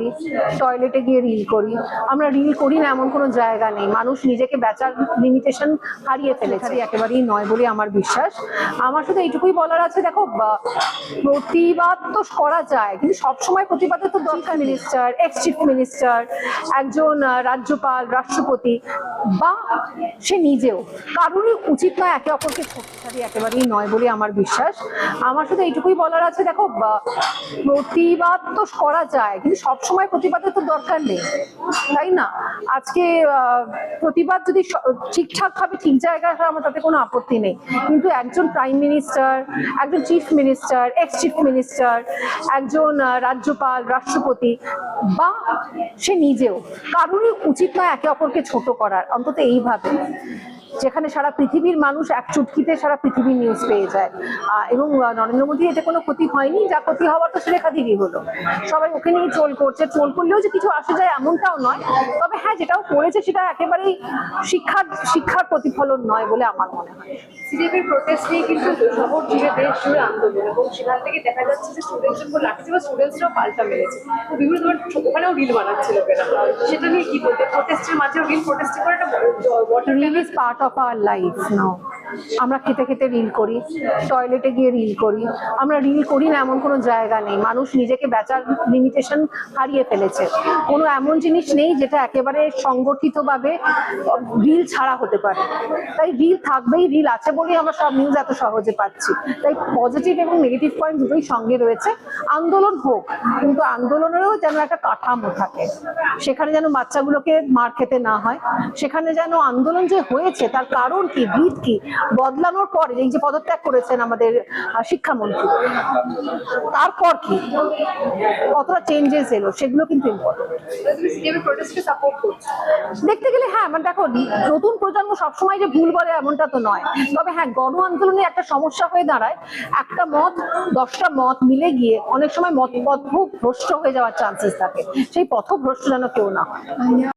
করি, টয়লেটে গিয়ে রিল করি। আমরা রিল করি না এমন কোনো জায়গা নেই। মানুষ নিজেকে বেচার লিমিটেশন হারিয়ে ফেলেছে, একেবারেই নয় বলে আমার বিশ্বাস। আমার শুধু এইটুকুই বলার আছে, দেখো প্রতিবাদ তো করা যায়, কিন্তু সবসময় প্রতিবাদের তো দরকার। মিনিস্টার, এক্স চিফ মিনিস্টার, একজন রাজ্যপাল, রাষ্ট্রপতি বা সে নিজেও, কারোরই উচিত নয় একে অপরকে ছোটখাটি, একেবারেই নয় বলে আমার বিশ্বাস। আমার শুধু এইটুকুই বলার আছে, দেখো প্রতিবাদ তো করা যায়, কিন্তু সবসময় প্রতিবাদের তো দরকার নেই, তাই না? আজকে প্রতিবাদ যদি ঠিকঠাক ভাবে ঠিক জায়গায় হয় আমার তাতে কোনো আপত্তি নেই, কিন্তু একজন প্রাইম মিনিস্টার, একজন chief minister, x chief minister, একজন রাজ্যপাল, রাষ্ট্রপতি বা সে নিজেও, কারোরই উচিত নয় একে অপরকে ছোট করার, অন্তত এইভাবে, যেখানে সারা পৃথিবীর মানুষ এক চুটকিতে সারা পৃথিবীর নিউজ পেয়ে যায়। এবং নরেন্দ্র মোদী এতে কোনো ক্ষতি হয়নি, যা ক্ষতি হওয়ার তো রেখা দিদি হলো, সবাই ওকে নিয়ে ট্রোল করছে। ট্রোল করলেও যে কিছু আসে যায় এমনটাও নয়, তবে হ্যাঁ যেটাও করেছে সেটা একেবারেই শিক্ষার প্রতিফলন নয় বলে আমার মনে হয়। সিজেপির প্রোটেস্ট নিয়ে কিন্তু শহর জুড়ে, দেশ জুড়ে আন্দোলন, এবং সেখান থেকে দেখা যাচ্ছে যে স্টুডেন্টসের উপর লাঠিছে বা স্টুডেন্টসরাও পাল্টা মেরেছে, তো বিভিন্ন ধরনের ওখানেও রিল বানাচ্ছে লোকেরা। সেটা নিয়ে কি বলতে, প্রোটেস্টের মাঝেও রিল, প্রোটেস্ট করে একটা reel is part of our life. No, আমরা খেতে খেতে রিল করি, টয়লেটে গিয়ে রিল করি। আমরা রিল করি না এমন কোনো জায়গা নেই। মানুষ নিজেকে বেচার লিমিটেশন হারিয়ে ফেলেছে। কোনো এমন জিনিস নেই যেটা একেবারে সংগঠিতভাবে রিল ছাড়া হতে পারে। তাই রিল থাকবেই, রিল আছে বলেই আমরা সব নিউজ এত সহজে পাচ্ছি। তাই পজিটিভ এবং নেগেটিভ পয়েন্ট দুটোই সঙ্গে রয়েছে। আন্দোলন হোক, কিন্তু আন্দোলনেরও যেন একটা কাঠামো থাকে, সেখানে যেন বাচ্চাগুলোকে মার খেতে না হয়, সেখানে যেন আন্দোলন যে হয়েছে তার কারণ কি, ভিত কি, বদলানোর পরে এই যে পদত্যাগ করেছেন আমাদের শিক্ষামন্ত্রী, তারপর কি কতটা চেঞ্জেস এলো, সেগুলো কিন্তু ইম্পর্টেন্ট। দেখতে গেলে হ্যাঁ, মানে দেখো নতুন প্রজন্ম সবসময় যে ভুল বলে এমনটা তো নয়, তবে হ্যাঁ গণ আন্দোলনে একটা সমস্যা হয়ে দাঁড়ায়, একটা মত 10টা মত মিলে গিয়ে অনেক সময় পথভ্রষ্ট হয়ে যাওয়ার চান্সেস থাকে। সেই পথভ্রষ্ট যেন কেউ না হয়।